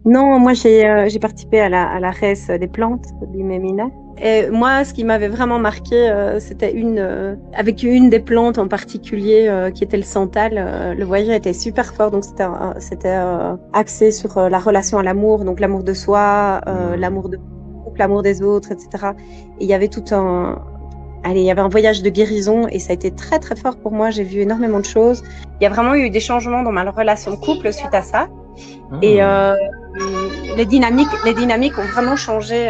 Non, moi j'ai participé à la res des plantes d'Imemina. Et moi, ce qui m'avait vraiment marqué, c'était avec une des plantes en particulier qui était le santal. Le voyage était super fort, donc c'était axé sur la relation à l'amour, donc l'amour de soi, l'amour de couple, l'amour des autres, etc. Et il y avait il y avait un voyage de guérison et ça a été très très fort pour moi. J'ai vu énormément de choses. Il y a vraiment eu des changements dans ma relation de couple suite à ça. Et Hmm. les dynamiques ont vraiment changé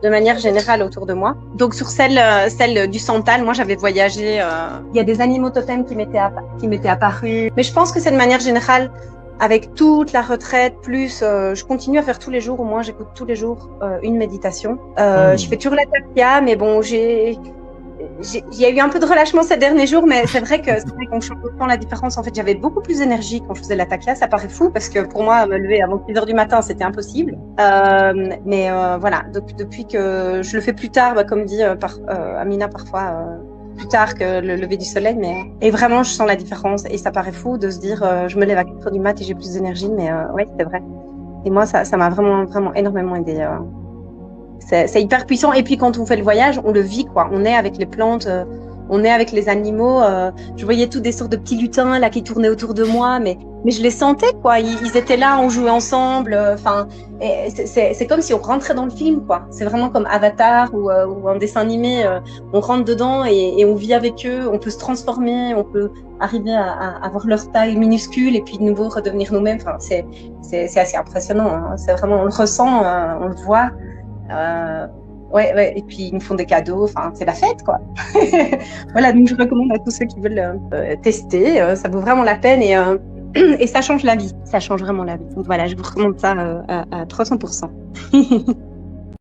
de manière générale autour de moi. Donc sur celle du Santal, moi j'avais voyagé. Il y a des animaux totems qui m'étaient apparus. Mais je pense que c'est de manière générale, avec toute la retraite, plus je continue à faire tous les jours, au moins j'écoute tous les jours une méditation. Je fais Hmm. toujours la tafia, mais bon, il y a eu un peu de relâchement ces derniers jours, mais c'est vrai qu'on sent autant la différence. En fait, j'avais beaucoup plus d'énergie quand je faisais la takia. Ça paraît fou parce que pour moi, me lever avant 6 heures du matin, c'était impossible. Voilà, donc depuis que je le fais plus tard, comme dit Amina parfois, plus tard que le lever du soleil. Et vraiment, je sens la différence. Et ça paraît fou de se dire, je me lève à 4 heures du mat et j'ai plus d'énergie. Mais ouais, c'est vrai. Et moi, ça m'a vraiment, vraiment énormément aidé. C'est hyper puissant. Et puis quand on fait le voyage, on le vit, quoi. On est avec les plantes, on est avec les animaux. Je voyais toutes des sortes de petits lutins là qui tournaient autour de moi, mais je les sentais, quoi. Ils étaient là, on jouait ensemble. Enfin, c'est comme si on rentrait dans le film, quoi. C'est vraiment comme Avatar ou un dessin animé. On rentre dedans et on vit avec eux. On peut se transformer, on peut arriver à avoir leur taille minuscule et puis de nouveau redevenir nous-mêmes. Enfin, c'est assez impressionnant, hein. C'est vraiment, on le ressent, on le voit. Euh, ouais, et puis ils me font des cadeaux, enfin, c'est la fête, quoi. Voilà, donc je recommande à tous ceux qui veulent tester, ça vaut vraiment la peine et ça change la vie, ça change vraiment la vie. Donc voilà, je vous recommande ça à 300%.